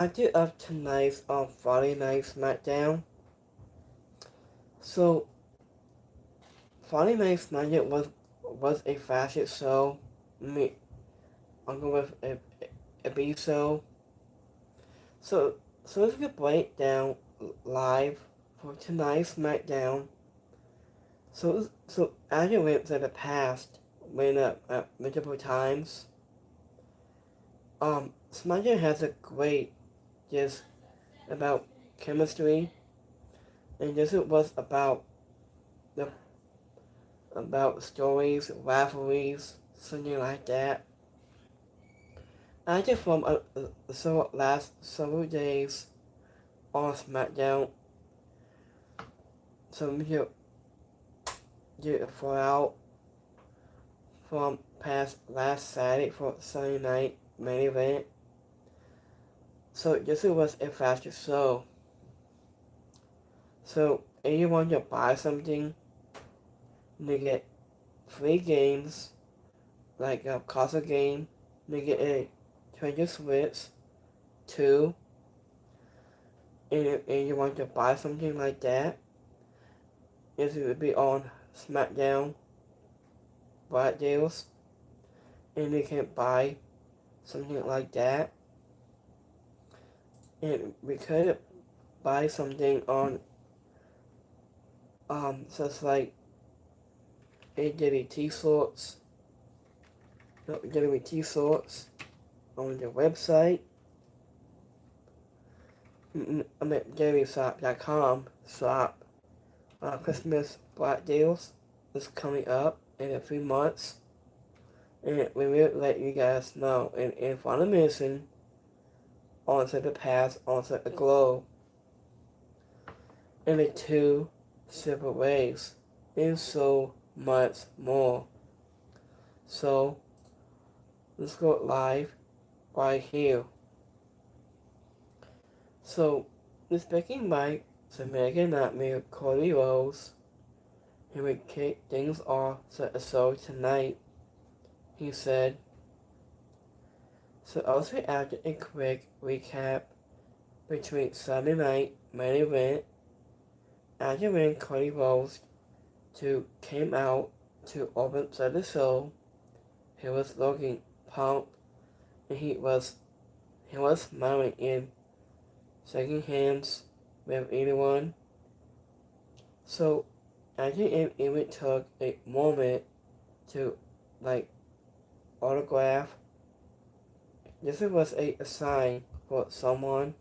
After of tonight's on Friday Night Smackdown, so Friday Night Smackdown was a fashion show. Me, I'm going with a B show. So so let's get breakdown live for tonight's Smackdown. So as you went to the past, went up multiple times. Smackdown has a great just about chemistry, and this was the about stories, rivalries, something like that. After from last several days on SmackDown, some you fall out from past last Saturday for Sunday night main event. So this was a faster show. So if you want to buy something, you get free games like a console game. You get a Treasure Switch 2. And you want to buy something like that, it would be on Smackdown Black Deals. And you can buy something like that. And we could buy something on such like AWT sorts. AWT sorts on the website. I'm at JavyShop.com shop. Christmas Black Deals is coming up in a few months. And we will let you guys know. And if on a mission, onto the past, onto the globe, in the two separate ways, and so much more. So, let's go live right here. So, this Becky Mike, American Nightmare, Cody Rose, and we kick things off so tonight, he said. So also after a quick recap between Sunday night main event, after when Cody Rhodes came out to open the show, he was looking pumped and he was smiling and shaking hands with anyone. So after it even took a moment to like autograph. This was a sign for someone.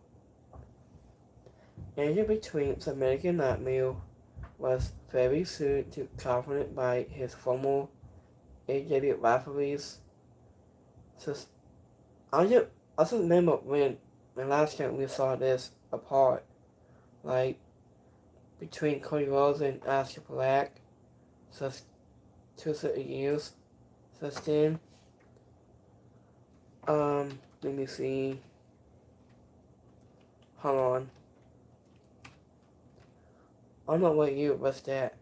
Andrew between the American Nightmare was very soon to confident by his former AJ rivalries. So I just remember when the last time we saw this apart, like between Cody Rhodes and Aleister Black, just 2 years since then. Let me see. Hold on. I don't know what year was that.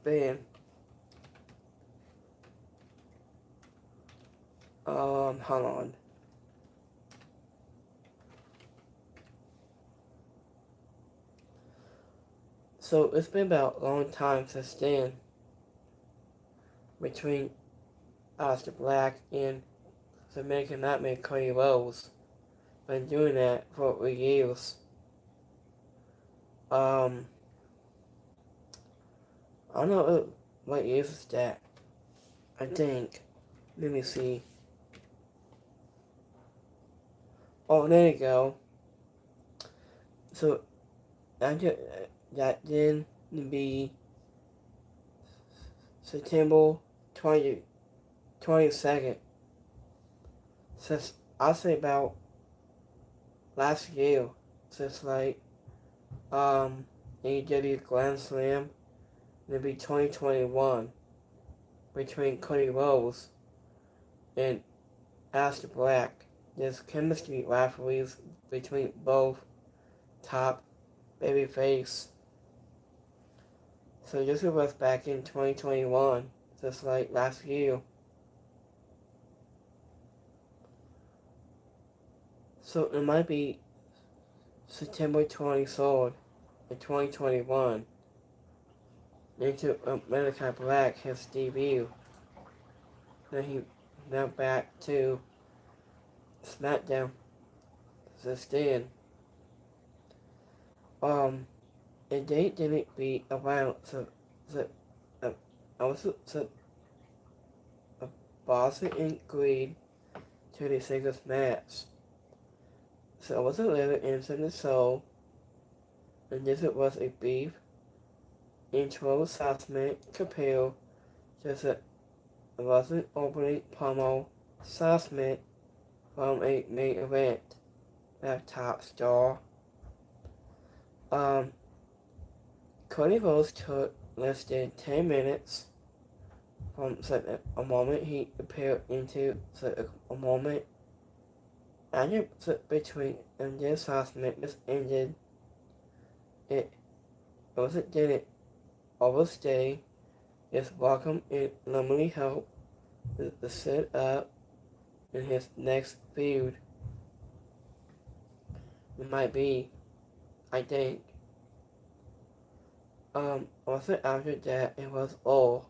Then, hold on. So it's been about a long time since then between Aleister Black and the American Nightmare Cody Rhodes. Been doing that for years. I don't know what year is that. I think. Let me see. Oh, there you go. So after that, then be September 22nd. Since I say about last year, since like AEW Grand Slam, it'll be 2021 between Cody Rhodes and Aleister Black. There's chemistry rivalries between both top babyface. So this was back in 2021, just like last year. So it might be September 23rd in 2021 into Malachi Black, his debut. Then he now back to Smackdown since then. And they didn't be around, so I was Boston agreed to the singles match. So I was a little inside the soul, and this was a brief intro assessment compared to the wasn't opening promo assessment from a main event that top star. Cody Rhodes took less than 10 minutes from a moment he appeared into a moment and between and this assessment was ended. It didn't overstay. His welcome and normally help the set up in his next feud. It might be, I think. Also after that it was all.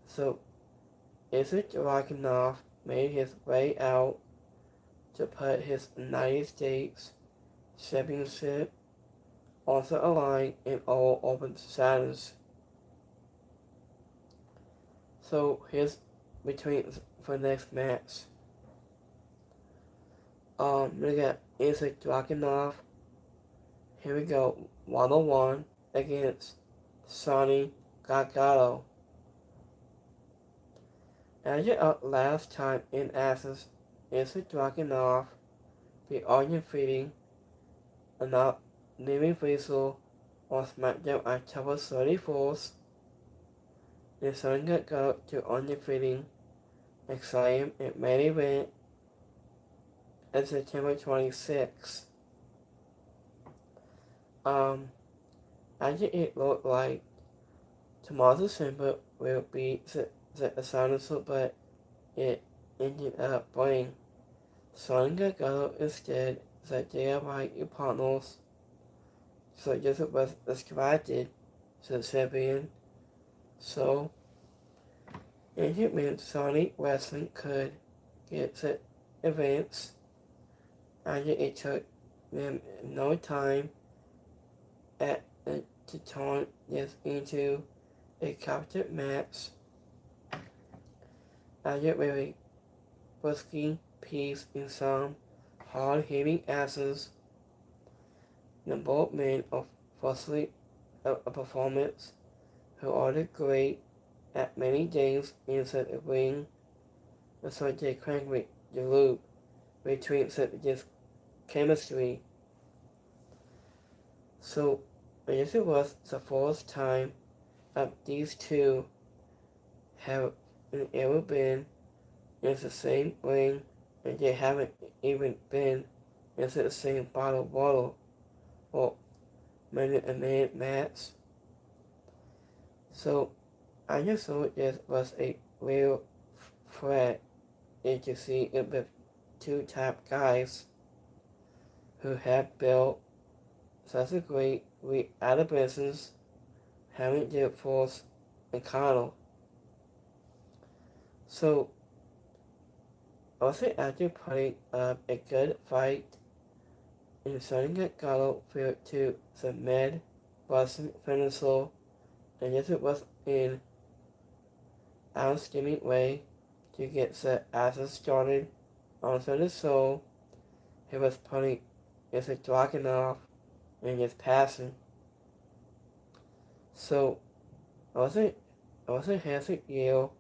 So Isaac Dragunov made his way out to put his United States Championship also aligned in all open status. So here's between for next match. We got Isaac Dragunov. Here we go. 101 against Sonny Gargano. As your last time in Athens, Isaac Dragunov beat undefeating and not leaving Vessel on Smackdown October 34th. And Sonny Gargano to undefeating Exciting and main event on September 26th. Actually it looked like Tommaso Ciampa will be the silencer, but it ended up being Sonny Gargano instead, that they are right partners. So this was distracted to the champion. So it meant Sonic Wrestling could get the events, and it took them no time to turn this into a captive match. And it really risky piece in some hard-hitting asses. The both men of firstly a performance who are great at many things inside the ring, and so they crank with the loop between this chemistry. So this was the first time that these two have ever been in the same ring, and they haven't even been in the same bottle of water or minute match. So I just thought this was a real threat, and to see it with two top guys who have built such a great out of business, having their force and Connell. So also after putting up a good fight and Sonny Gargano failed to submit Boston Peninsula, and this was in outstanding way to get the assets started onto the soul. He was putting his Dragunov and his passing. So I wasn't hasn't yield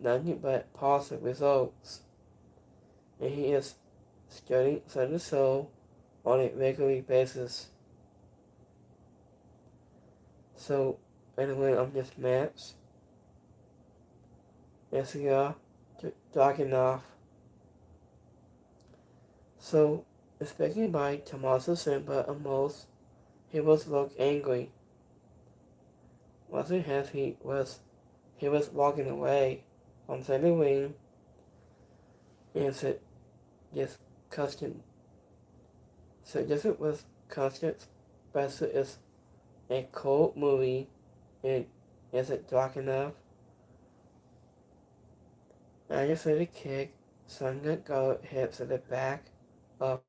nothing but positive results. And he is studying the soul on a regular basis. So anyway, of this match, Jessica Dragunov. So speaking by Tommaso Ciampa and most, he was look angry. Wasn't as he was walking away from the ring, and said, just constant. So this was constant special is a cool movie and is it dark enough? I just let a kick, sun got go hits at the back of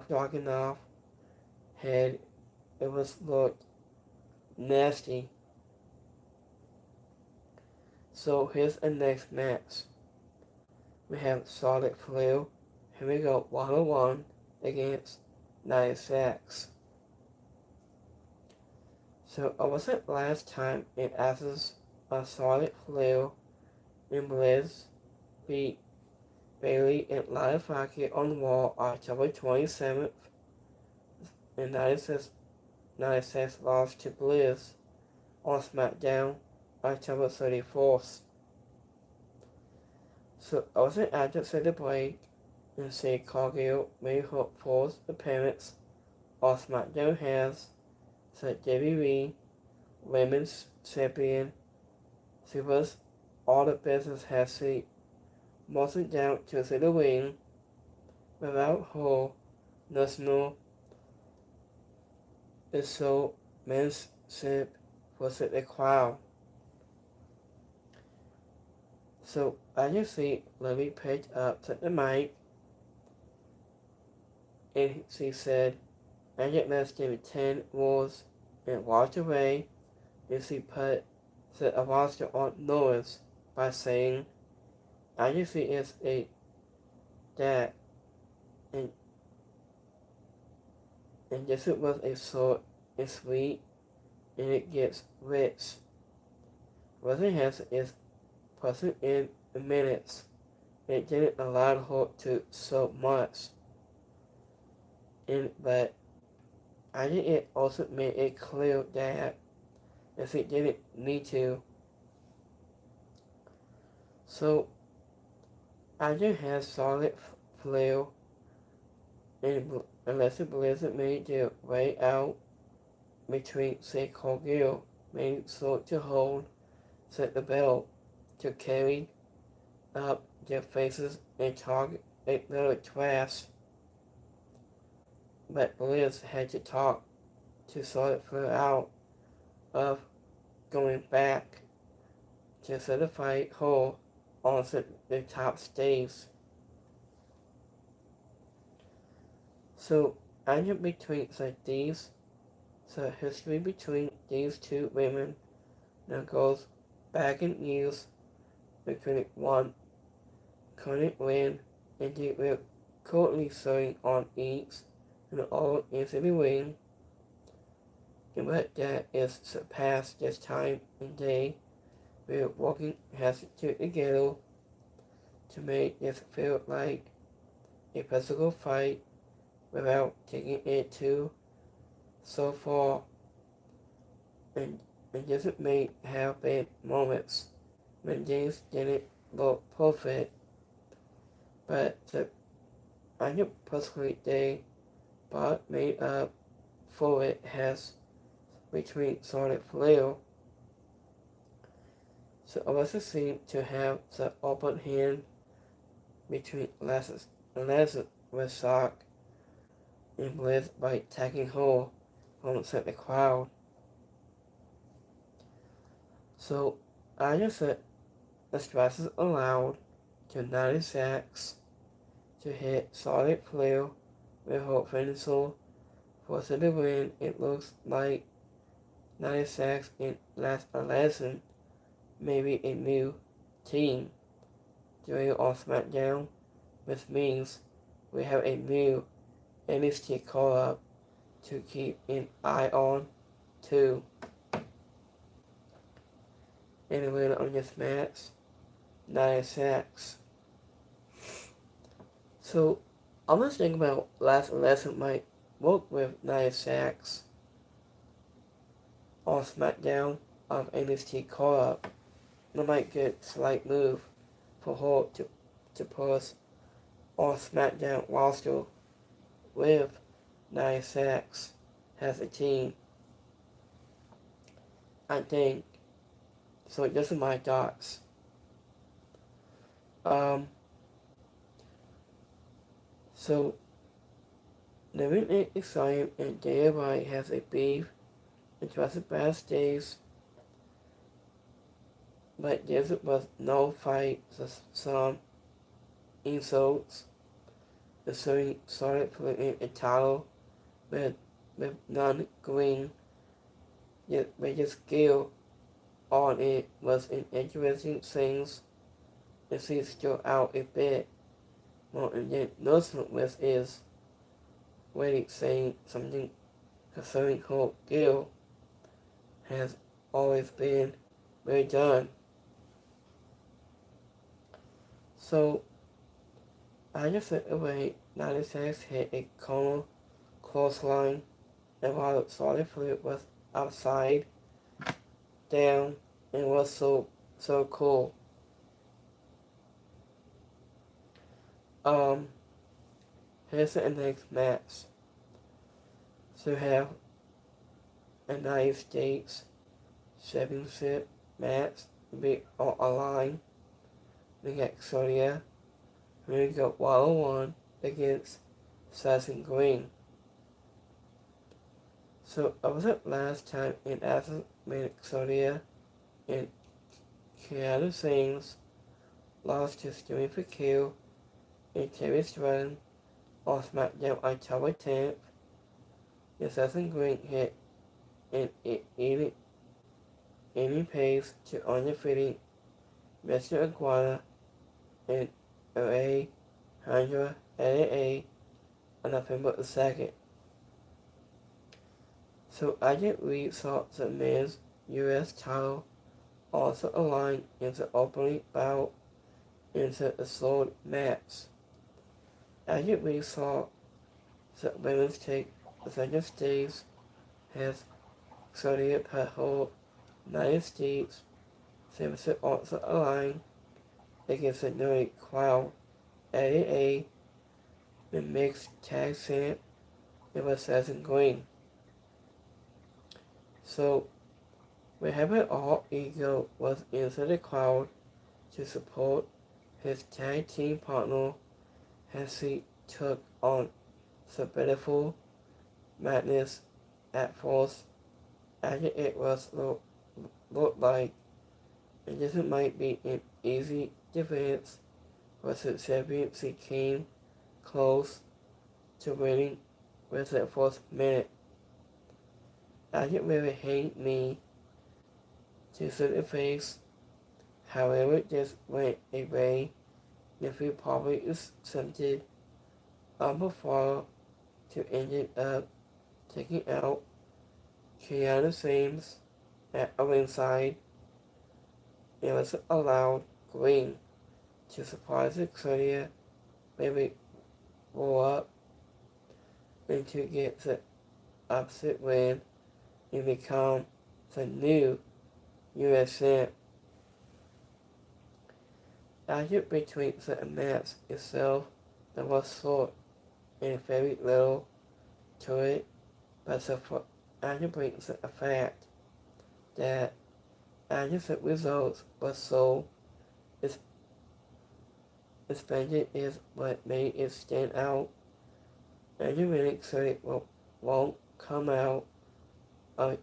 dark enough head. It was looked nasty. So here's the next match. We have Solid Flu. Here we go, 101 against 96. So I wasn't last time in Athens a Solid Flu and Blizz beat Bailey and live hockey on the wall October 27th and 96 lost to Blizz on Smackdown October 34th. So I wasn't active to the break and say Cargill made her fourth appearance on SmackDown has said WWE Women's Champion. She was all the business has seen mostly down to the ring without her national is so menship was at the crowd. So I just see Lily picked up the mic and she said, I get less than 10 rules and walked away and she put the roster on notice by saying, I just see it's a that and this was a short and sweet and it gets rich. Rosie has is person in minutes. It didn't allow her to so much. But I think it also made it clear that if he didn't need to. So I just had solid flair and unless the Blizzard made their way out between say Cargill made sort to hold set the belt to carry up their faces and target a little trash. But Blizz had to talk to sort it out of going back to certify her on the top stage. So I'm between history between these two women now goes back in years. We couldn't win, and they were currently serving on each and all into the ring. And what that is surpassed this time and day, we're working has to together to make this feel like a physical fight without taking it too so far. And this may have been moments when things didn't look perfect, but the personally day but made up for it has between solid flair. So I also seem to have the open hand between Lazarus with Sock and Blizz by attacking her from the crowd. So I just said the stresses allowed to 96 to hit solid flair with her finisher for the win. It looks like 96 and last 11 maybe a new team doing on Smackdown, which means we have a new NXT call-up to keep an eye on too. Anyway, on this match, 96. So I'm just thinking about last 11 might work with 96 on Smackdown of NXT call-up. It might get a slight move for her to push on Smackdown roster with 96 as a team. I think. So this is my thoughts. So, living in excitement and day of light has a beef and trusted past days, but there was no fight, so some insults. The city started putting a title with non-green, yet with a skill on it was an interesting things. The scene still out a bit more than noticeable with is really saying something concerning whole Gill has always been very done. So I just went away, 96 hit a corner clothesline, and while the solid fluid was upside down and was so cool. Here's the next match. So have a United States championship match be on a line. We got Sonia. We got 101 against Assassin Green. So I was up last time in Assassin Sonia and Keanu Sings lost to Stewie for Kill and Terry Stratton on Smackdown October 10th. The Assassin Green hit an 80 pace to undefeated Mr. Iguana and A. Hundred A on November 2nd. So I did read saw the men's U.S. title also aligned into opening bout into a sold match. I did read saw the women's take the second stage has Claudia Pajot, United States, Simpson also aligned against the newly crowned A. The mixed tag champ, it was Assassin Green. So, wherever All Ego was into the crowd to support his tag team partner as he took on Sabbatical Madness at first, after it was looked like and this might be an easy defense, but the championship came close to winning with the fourth minute. I didn't really hate me to see the face. However, this went away if we probably attempted before to end up taking out Keanu Sims at a ringside. It was allowed Green to surprise the Claudia maybe roll up and to get the upset win and become the new U.S. champ. After between the match itself, there was short and very little to it, but the after brings the fact that after the results were so expected is what made it stand out. And you really said it won't come out of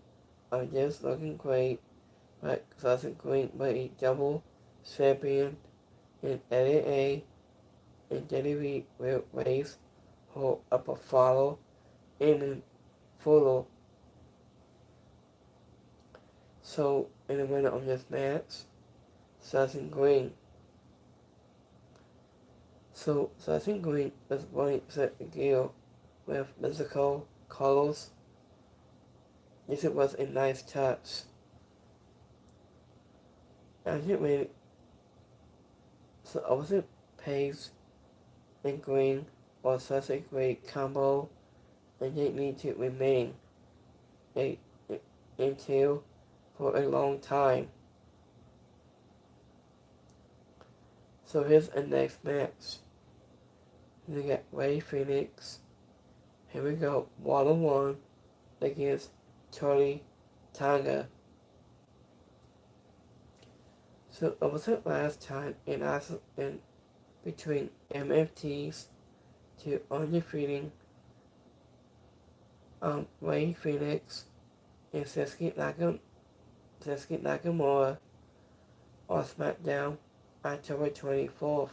just looking great, but Classic Green was a double champion in AA and WWE will raise her up a follow aiming follow. So in the winner of this match, Classic Green. So Classic Green was running the deal with musical colors. This was a nice touch. I didn't really so opposite Pace and Green was such a great combo and they need to remain until for a long time. So here's the next match. We got Ray Phoenix. Here we go, 1-on-1 against Tori Tonga. So it was the last time in between MFT's to undefeating Ray Phoenix and Sasuke Nakamura on Smackdown October 24th.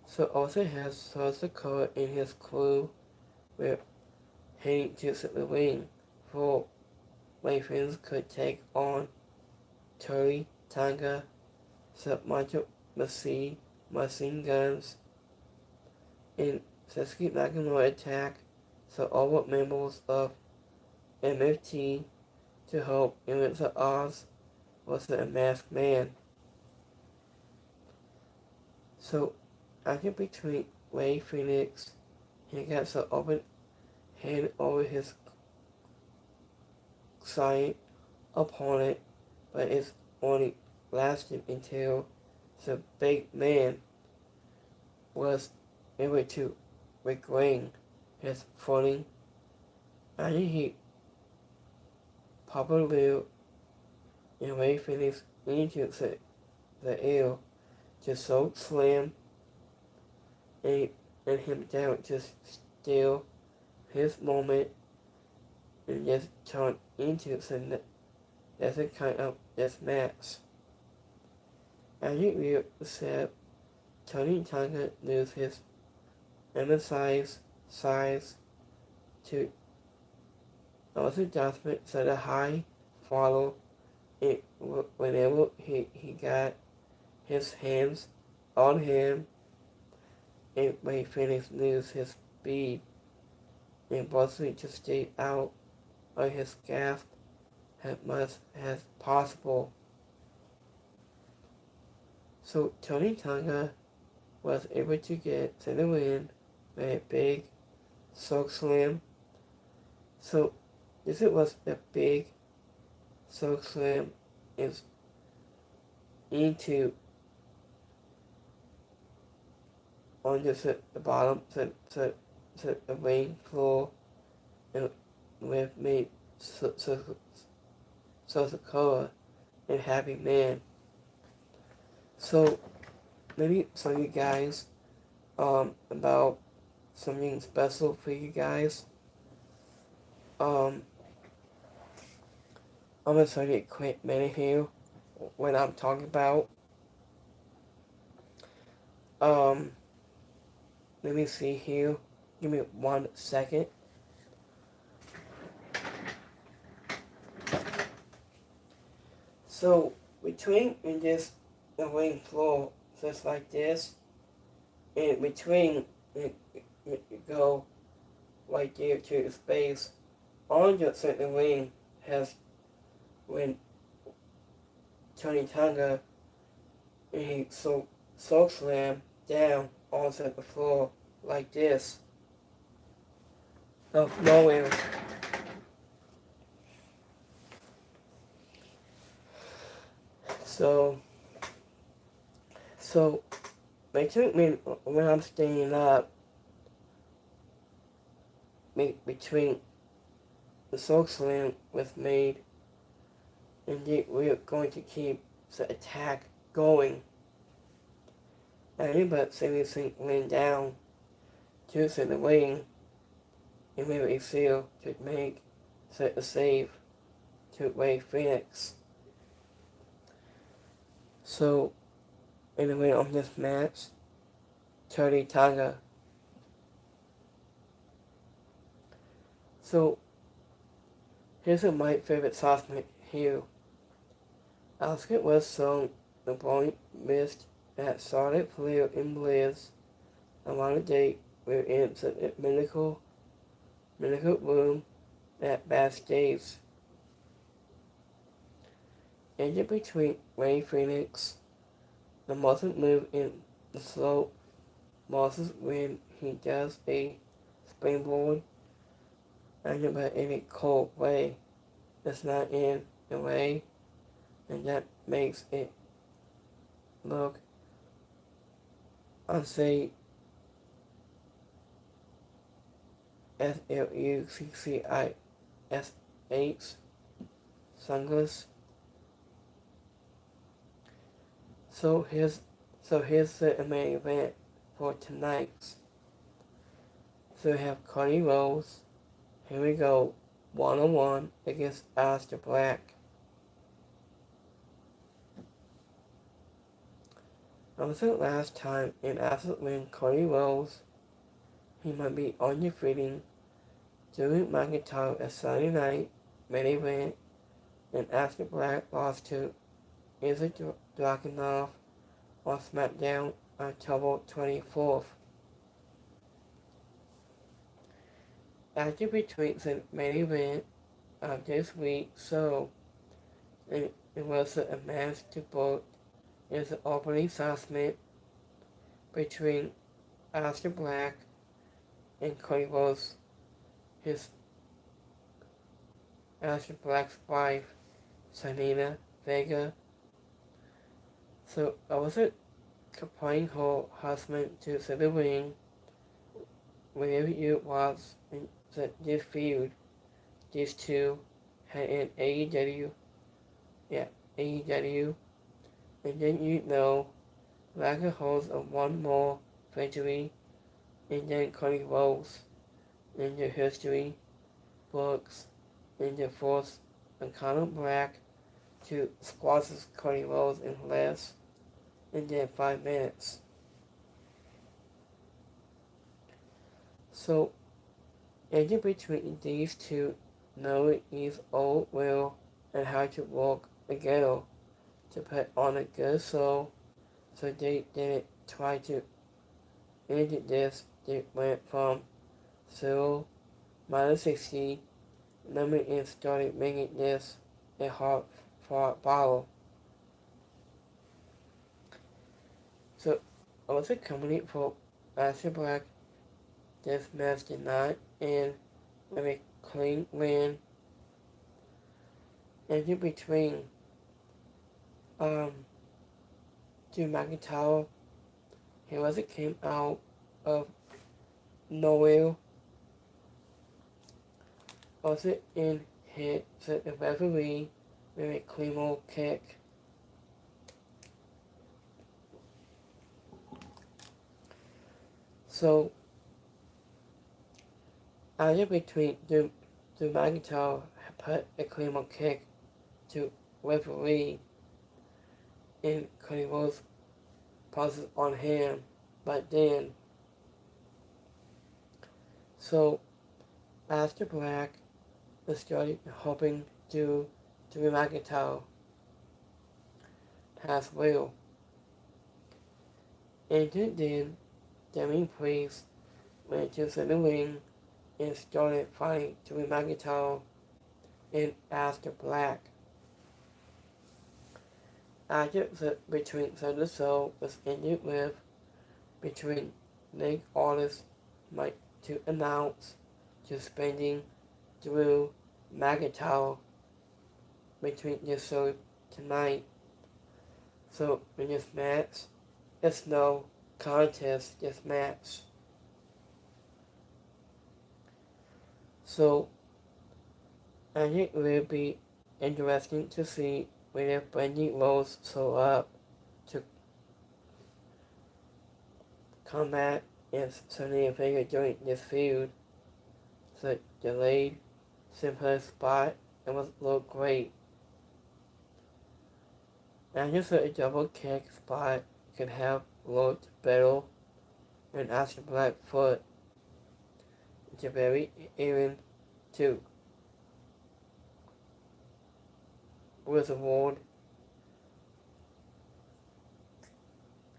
So also has South Dakota in his crew with heading to the ring for Ray Phoenix could take on Tori Tonga, Submarket Machine Guns, in Sasuke Nakamura attack so all members of MFT to help against the odds was the masked man. So after between Ray Phoenix, he got the open hand over his silent opponent, but it's only lasted until the big man was able to regain his footing. After he probably and Ray Phoenix into the air to so slam and him down to steal his moment and just turn into that's a kind of this match. As you said, Tony Tonga lose his emphasized size to also adjustment so the high follow it whenever he got his hands on him and Ray Phoenix lose his speed and possibly to stay out of his grasp as much as possible. So Tony Tonga was able to get to the win with a big soak slam. So this was the big soak slam is into on just the bottom to the ring floor and with me so the color and happy man. So maybe some of you guys about something special for you guys. I'm gonna try to get a quick minute here when I'm talking about. Let me see here. Give me 1 second. So between in this the ring floor, just like this, and between it go right there to the space on your certain ring has when Tony Tonga and he so slam down onto the floor like this of nowhere. So between when I'm standing up between the soak slam was made and we're going to keep the attack going. And but seriously went down to the ring and made a seal to make a save to Ray Phoenix. So anyway, on this match, Tony Tonga. So here's my favorite sauce here. Oscar was shown the point missed at Charlotte Flair and Blair's on a date where it's a medical room at backstage. In between Ray Phoenix, the muscle move in the slow muscles when he does a springboard and but in a cold way. It's not in the way, and that makes it look unsafe. SLUCCISH sunglass. So here's the main event for tonight's. So we have Cody Rhodes. Here we go. 1-on-1 against Aleister Black. Also last time in Aleister win Cody Rhodes, he might be undefeated. Drew McIntyre a Sunday night main event, and Aleister Black lost to Izzy Dragunov on Smackdown on October 24th. After between the main event of this week, so it was a match to both is the opening segment between Aleister Black and Cody Rhodes, his Aleister Black's wife, Selena Vega. So I was comparing her husband to the ring. Whenever you watch this feud, these two had an AEW, and then you know Black holds one more victory, and then Cody Rhodes in the history books in the force and Conor Black to squash Cody Rhodes in less than 5 minutes. So, in between these two, knowing his old will and how to work together to put on a good show, so they didn't try to end this. They went from 0 -60, and started making this a hard-fought battle. So, I was a company for Aleister Black. This match did not end with a clean win. And in between, Drew McIntyre, he came out of nowhere. Also in hit the referee with a Claymore kick. So, after between Drew McIntyre put a Claymore kick to referee, and Cody Rhodes passes on him, but then, so Aleister Black started hoping Drew McIntyre as well. And then Damian Priest went to the ring and started fighting Drew McIntyre and Aleister Black. After between the show was ended with between league artists might to announce suspending Drew McIntyre between this show tonight. So in this match, it's no contest, this match. So I think it will be interesting to see whether Brandy Rose show up to combat and Selena Vega during this feud. So delayed, simple spot, and was look great. And just a double kick spot could have looked better than Aleister Black foot. It's a very even too. With a ward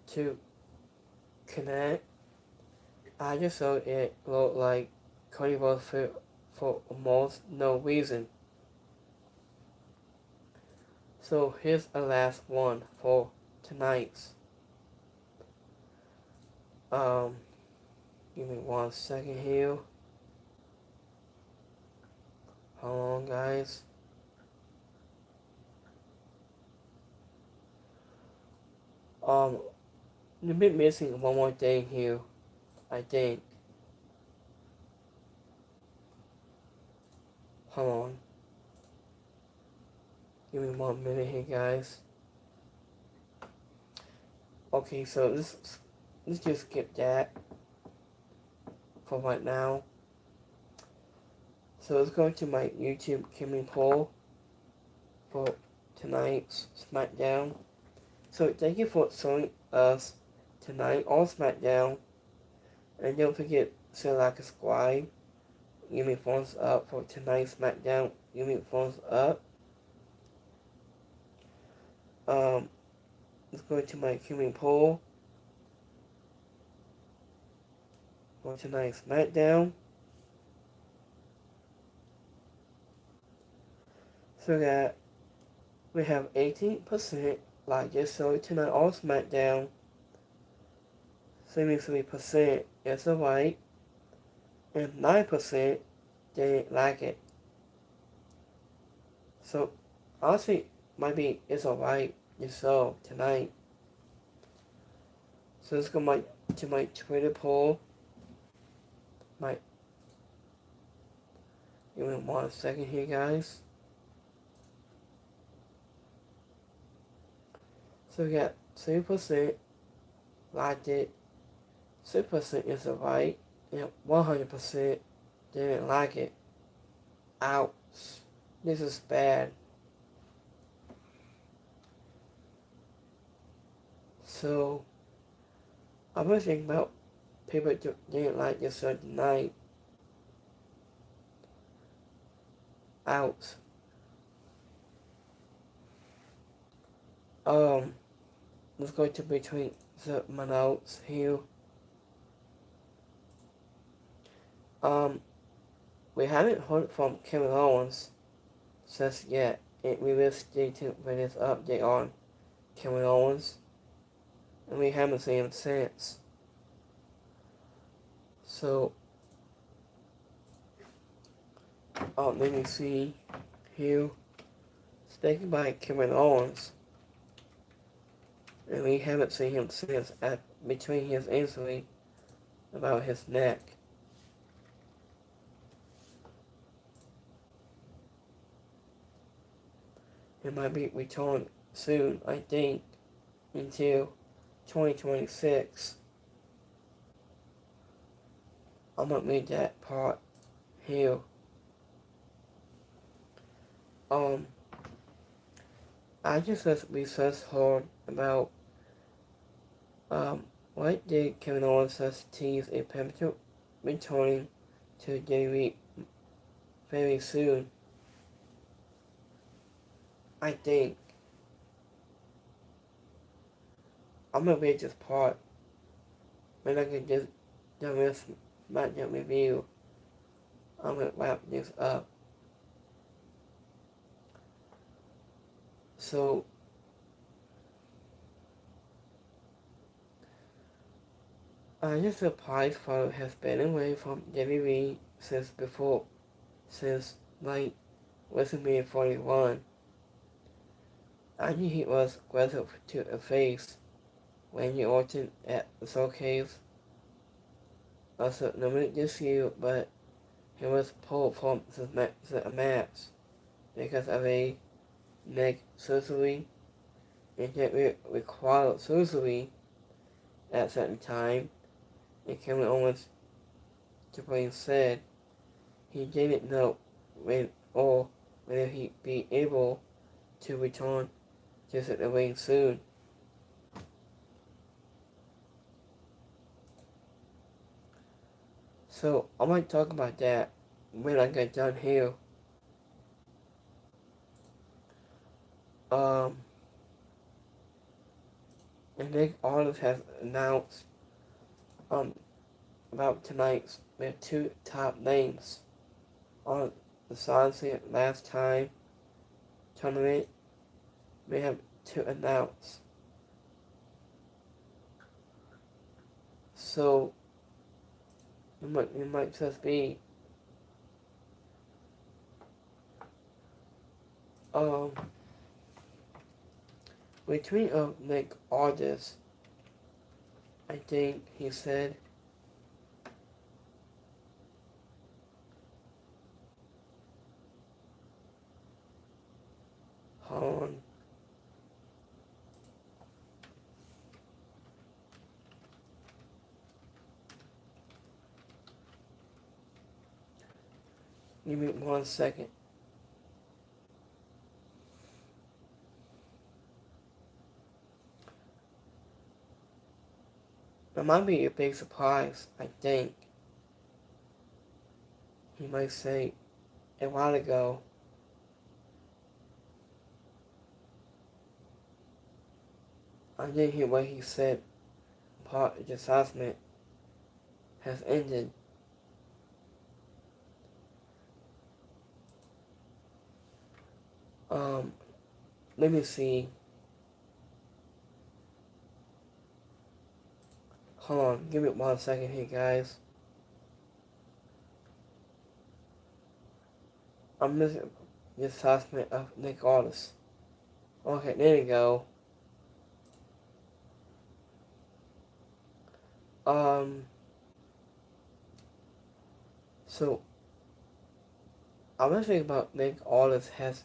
to connect. I just thought it looked like Cody Rhodes for almost no reason. So here's a last one for tonight's. Give me 1 second here. Hold on, guys. You've been missing one more thing here, I think. Hold on. Give me 1 minute here, guys. Okay, so this let's just skip that for right now. So let's go to my YouTube Kimmy poll for tonight's Smackdown. So thank you for joining us tonight on Smackdown. And don't forget to like and subscribe. Give me thumbs up for tonight's Smackdown. Give me thumbs up. Let's go to my Kimmy poll for tonight's Smackdown. So that we have 18% like this show tonight on Smackdown. 73% is alright. And 9% didn't like it. So honestly, maybe it's alright this show tonight. So let's go to my Twitter poll. Give me 1 second here, guys. So we got 3% liked it, 6% is alright, and 100% didn't like it. Ouch. This is bad. So, I'm gonna think about people didn't like this show tonight. Ouch. Let's go to between my notes here. We haven't heard from Kevin Owens since yet. We will stay tuned for this update on Kevin Owens. And we haven't seen him since. So, let me see here. Speaking by Kevin Owens. And we haven't seen him since between his injury about his neck. He might be returned soon, I think, until 2026. I'm gonna read that part here. I just researched hard about what did Kevin Owens tease a potential returning to WWE very soon. I think. I'm gonna read this part. When I get this done with Smackdown review, I'm gonna wrap this up. So, this surprise photo has been away from WWE since WrestleMania 41. I knew he was aggressive to a face Randy Orton at the showcase. Also nominated this year, but he was pulled from the match because of a neck surgery. And it required surgery at a certain time. And Kevin Owens said he didn't know when or whether he'd be able to return to the ring soon. So I might talk about that when I get done here. And Nick Aldis has announced about tonight's we have 2 top names on the Sunset last time tournament. We have to announce. So it might just be between Nick Aldis, I think he said on Give me 1 second. That might be a big surprise, I think. He might say a while ago. I didn't hear what he said. Part of the assessment has ended. Let me see. Hold on, give me 1 second here, guys. I'm missing the assessment of Nick Aldis. Okay, there you go. So I'm gonna think about Nick Aldis has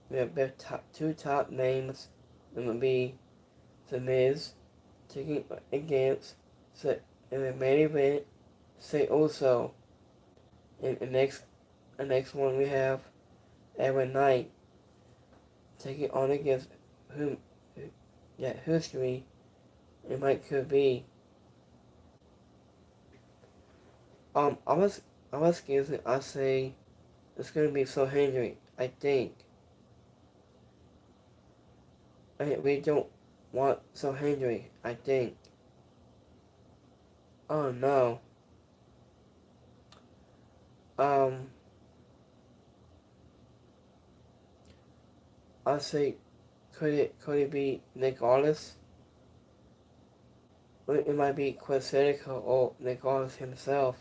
the two top names. It would be The Miz taking against in the main event. Say also in the next one we have Aaron Knight taking on against whom history it might could be. I was guessing. I say it's gonna be So Henry. I think. We don't want So Henry. I think. Oh no. I say, could it be Nick Aldis? It might be Chris Jericho or Nick Aldis himself.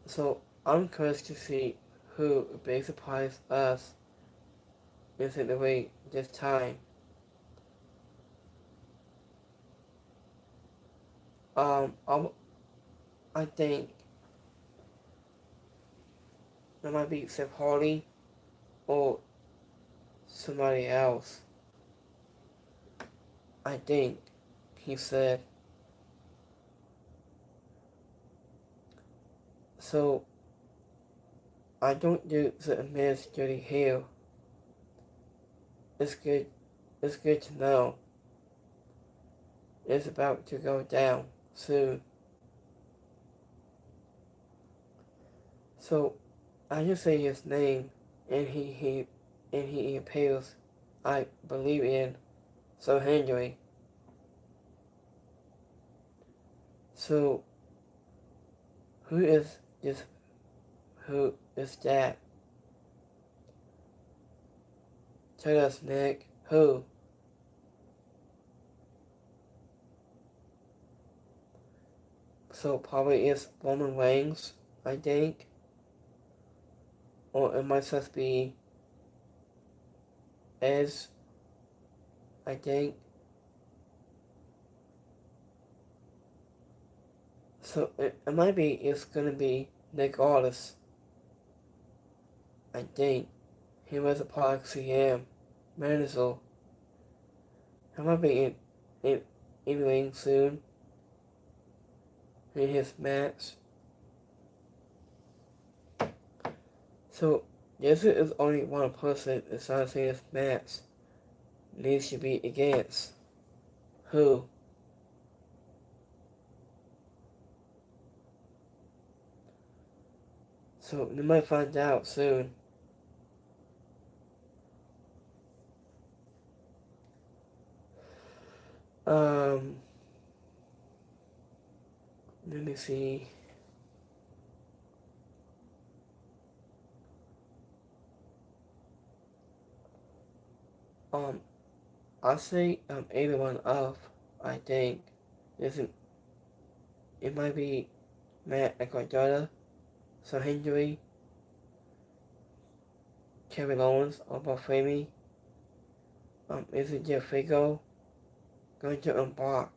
So I'm curious to see who big surprise us is in the ring this time. I think it might be Seth Hardy or somebody else. I think he said. So I don't do the Miz dirty here. It's good to know. It's about to go down soon. So I just say his name and he appears, I believe in So Henry. So who is that? Tell us, Nick. Who? So probably it's Roman Reigns, I think. Or it might just be Edge, I think. So it might be, it's gonna be Nick Aldis. I think. He was a part of CM. Manizel. He might be in ring soon. In his match. So this is only one person besides his match needs to be against. Who? So we might find out soon. Let me see. I say 81 off. I think it might be Matt Ecuador, So Henry, Kevin Owens, or Bafemi. Is it Jeff Figo going to unblock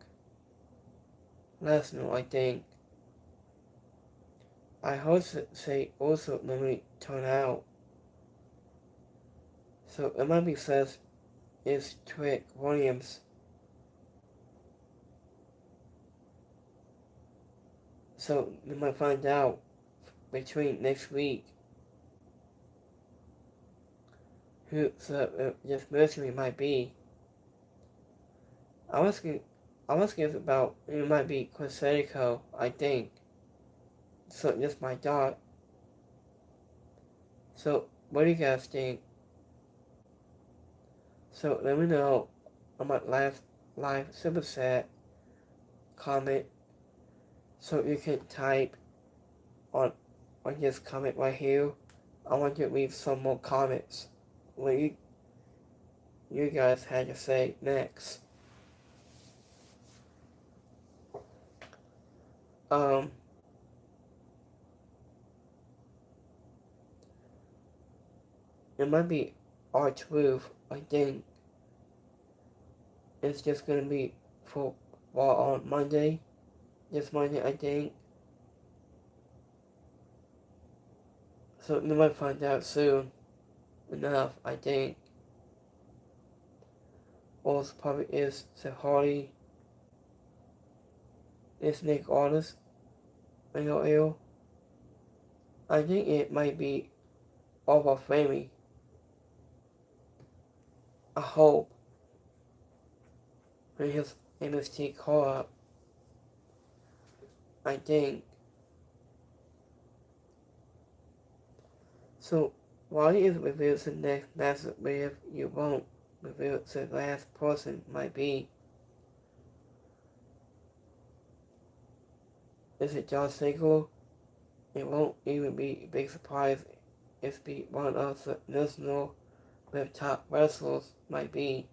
Lesnar? I think. I hope say also normally turn out. So it might be says is Trick Williams. So we might find out between next week who this mercenary might be. I was thinking about it might be Quasarico, I think. So just my thought. So what do you guys think? So let me know on my last live super chat comment. So you can type on this comment right here. I want you to read some more comments. What you guys had to say next. It might be R-Truth, I think. It's just gonna be for on Monday. This Monday, I think. So we might find out soon enough, I think. Also probably is Hardy. Is Nick Artist. I think it might be over Framey. I hope. When his MST call up. I think. So while he is revealed the next massive wave, you won't reveal the last person might be. Is it Josh Siegel? It won't even be a big surprise if be one of the national with top wrestlers might be.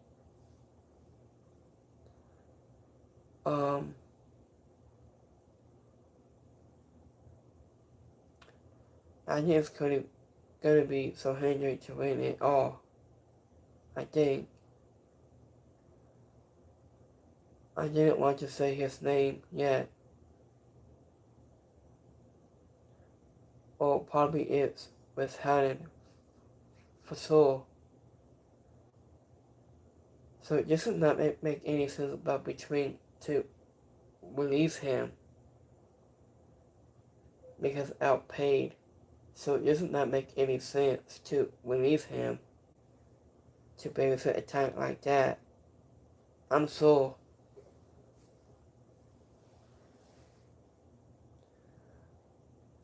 I think it's gonna be so Henry to win it all. I think. I didn't want to say his name yet. Or probably it's with Hannon for sure. So it does not make any sense about between to release him because outpaid. So it does not make any sense to release him to babysit a tank like that. I'm sure.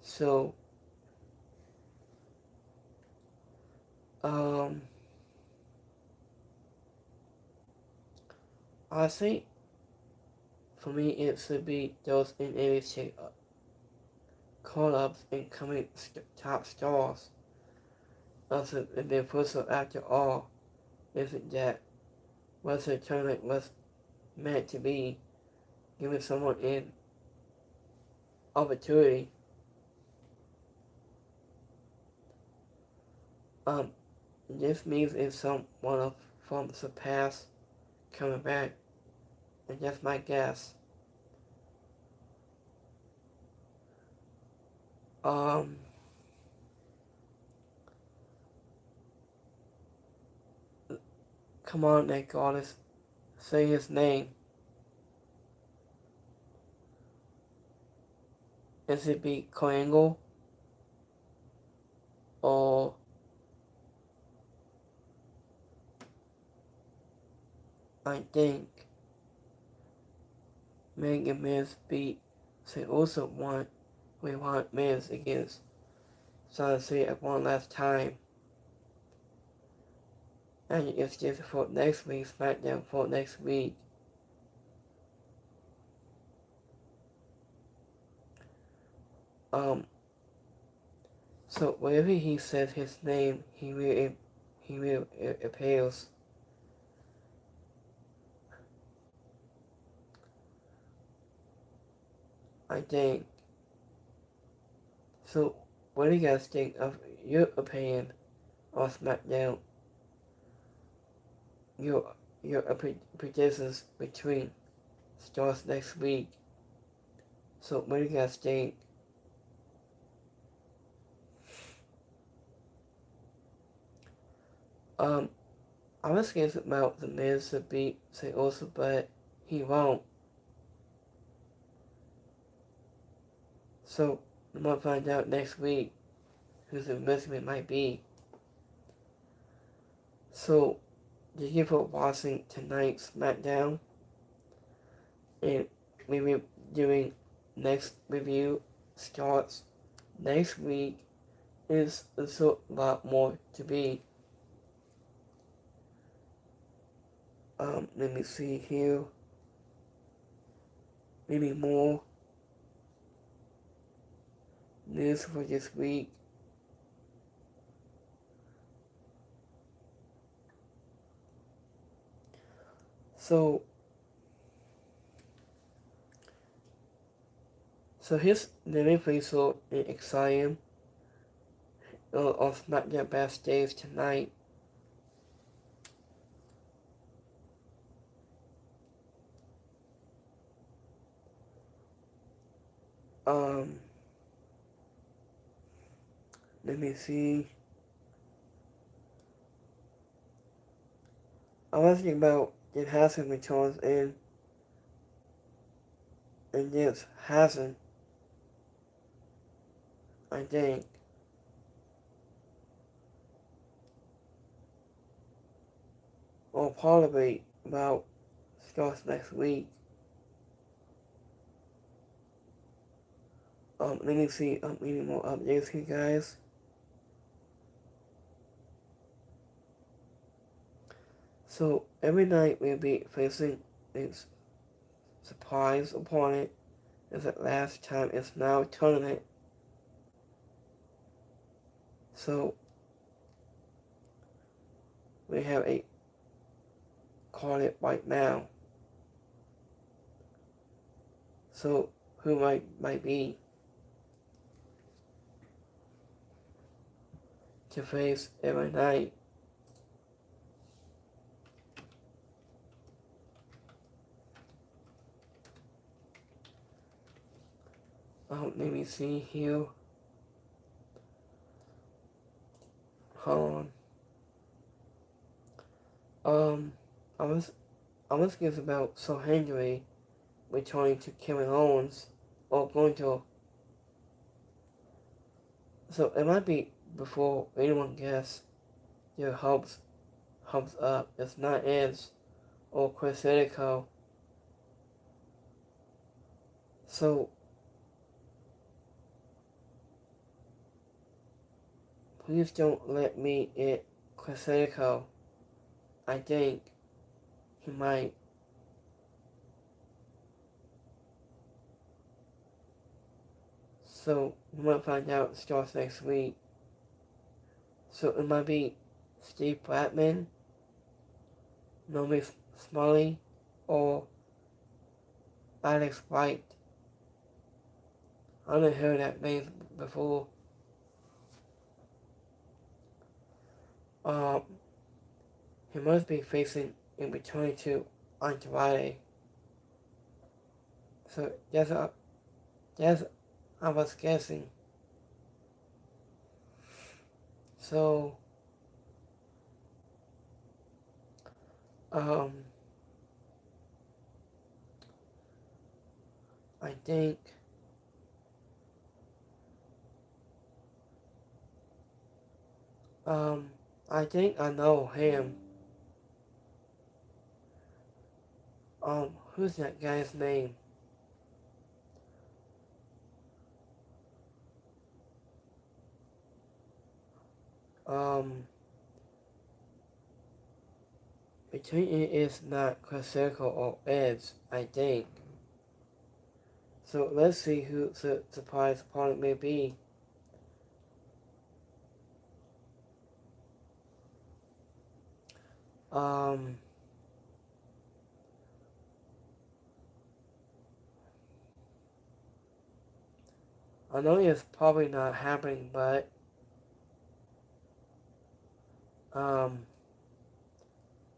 So, I think for me it should be those in NXT call-ups and coming top stars. Also, the first after all, isn't that what the tournament was meant to be, giving someone an opportunity. This means if someone from the past coming back, and that's my guess. Come on, Nick Artist, say his name. Is it be Coangle? Or I think Meg and Miz beat. So also we want Miz against Sunset at one last time. And it's just for next week, Smackdown for next week. So whenever he says his name, he will appeals. I think. So what do you guys think of your opinion on Smackdown? Your predictions between stars next week. So what do you guys think? I was scared about the Miz to beat Say also, but he won't. So we might find out next week who the investment might be. So thank you for watching tonight's Smackdown, and we will be doing next review starts next week. Is a lot more to be. Let me see here. Maybe more news for this week. So here's the main episode in exciting on SmackDown backstage tonight. Let me see. I was thinking about it hasn't returns and this hasn't, I think. Or probably about starts next week. Let me see, any more updates here, guys. So, every night we'll be facing a surprise opponent. As the last time, it's now a tournament. So, we have a card right now. So, who might be to face every night? Let me see here. Hold on. I was curious about So Henry returning to Kevin Owens or going to. So it might be before anyone gets your hopes up. It's not Edge or Chris Jericho. So please don't let me hit Chris Jericho. I think he might. So we might find out starts next week. So it might be Steve Blackman, Naomi Smalley, or Alex White. I haven't heard that name before. He must be facing in between to Andrade. So that's I was guessing. So I think I know him. Who's that guy's name? Between it is not Chris Jericho or Edge, I think. So let's see who the surprise opponent may be. I know it's probably not happening, but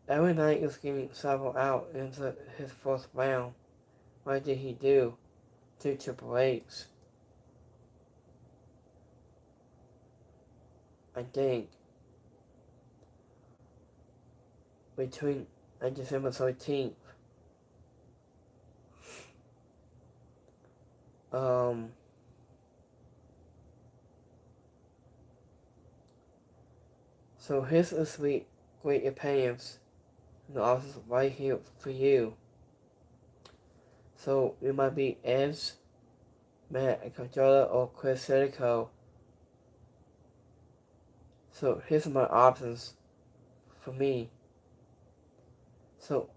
every night is getting several out into his first round. What did he do? 2 Triple H. I think. Between December 13th. So here's a sweet, great opinions. The office right here for you. So it might be Edge, Matt Controller, or Chris Serico. So here's my options for me. So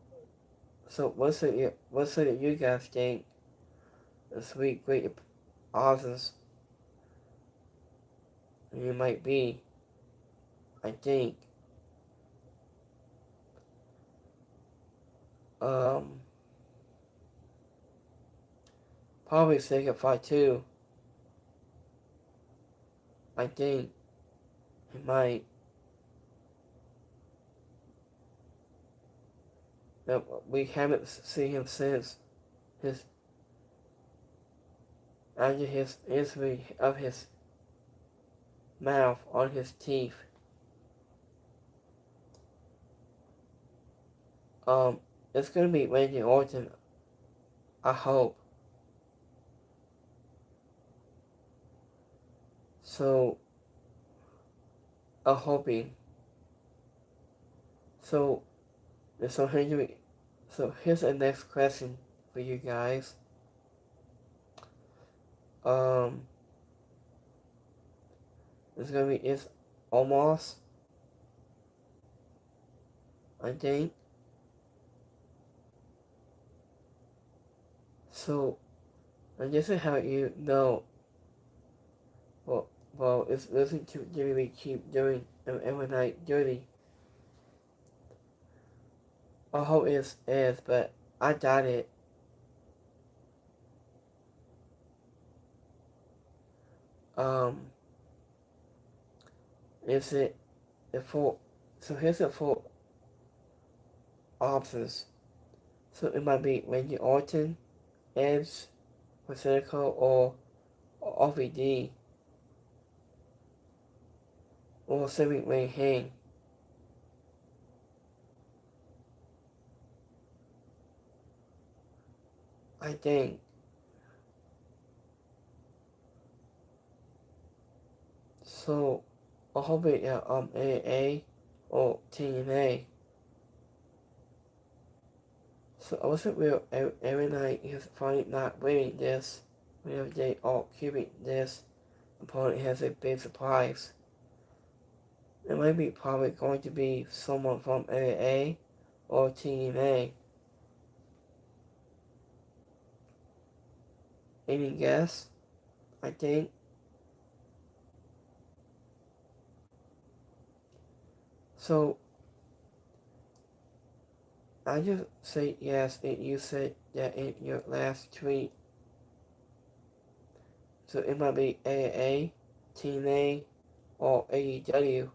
what's it you guys think? The sweet, great options you might be. I think. Probably Sega 5 I think he might. We haven't seen him since his after his injury of his mouth on his teeth. It's gonna be Randy Orton. I hope. So, I'm hoping. So, so here's the next question for you guys. It's almost, I think. So, and this is how you know. Well, it's listening to Jimmy keep doing every night dirty. I hope it is, but I doubt it. Is it the full? So here's the full options. So it might be Randy Orton, Edge, Pacifico, or RVD, or Sami Wayne Hang. I think. So I hope it AA or TNA. So I wasn't real every night he's finally not winning this. Whenever they all keeping this opponent has a big surprise. It might be probably going to be someone from AA or TNA. Any guess? I think. So I just say yes and you said that in your last tweet. So it might be AA, TNA, or AEW.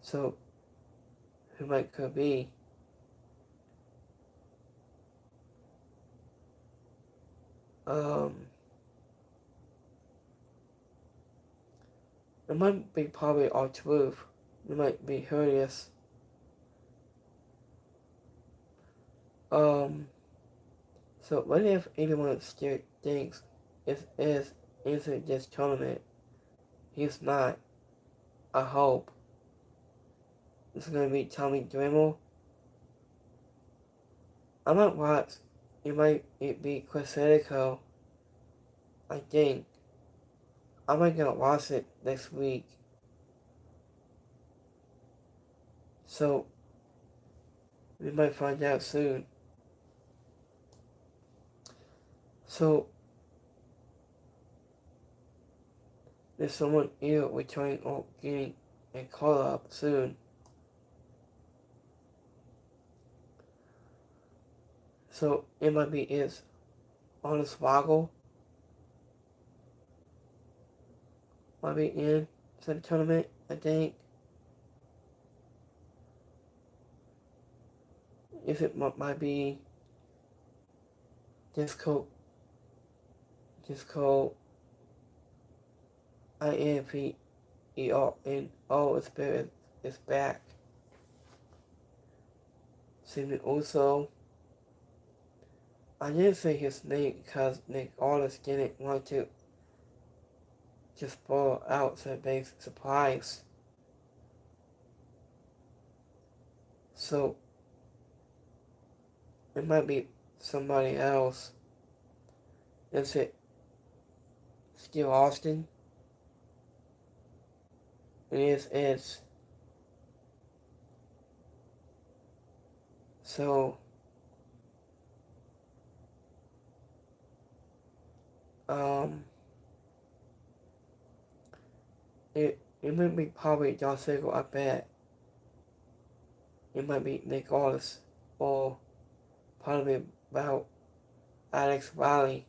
So who might could be? It might be probably our truth. It might be Hurrius. So what if anyone still thinks it is into this tournament? He's not. I hope. It's gonna be Tommy Dremel. I might watch. It be Chris Jericho. I think. I might gonna watch it next week. So we might find out soon. So there's someone ill returning or getting a call up soon. So it might be it's on a swaggle. Might be in the tournament, I think. If it might be Disco INFERNO is back. Simi also. I didn't say his name because Nick Aldis didn't want to just spoil out the big surprise. So it might be somebody else. Is it still Austin? It is. So, um, it might be probably John Sigel, I bet. It might be Nick Aldis, or probably about Alex Riley.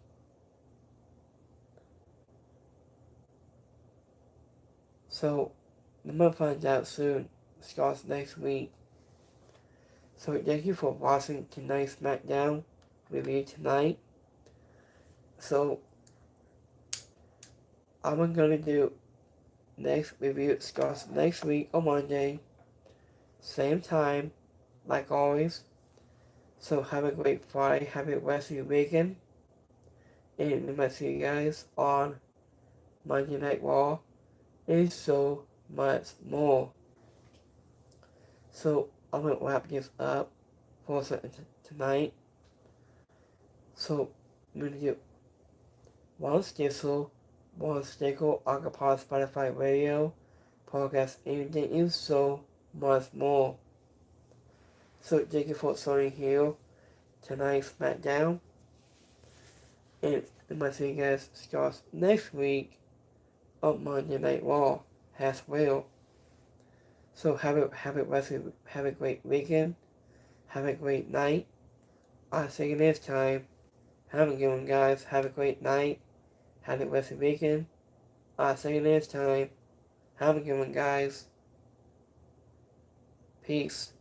So, I'm gonna find out soon. Starts next week. So, thank you for watching tonight's Smackdown review tonight. So, I'm gonna do next review starts next week on Monday. Same time, like always. So have a great Friday, have a rest of your weekend, and I might see you guys on Monday Night Raw and so much more. So I'm gonna wrap this up for tonight. So I'm gonna do one Stissel, one Stickle, Acapella, Spotify Radio, podcast, anything, and so much more. So thank you for starting here tonight's SmackDown. And I might see you guys starts next week on Monday Night Raw as well. So have a great weekend. Have a great night. I'll see you next time. Have a good one, guys. Have a great night. Have a rest of the weekend. I'll see you next time. Have a good one, guys. Peace.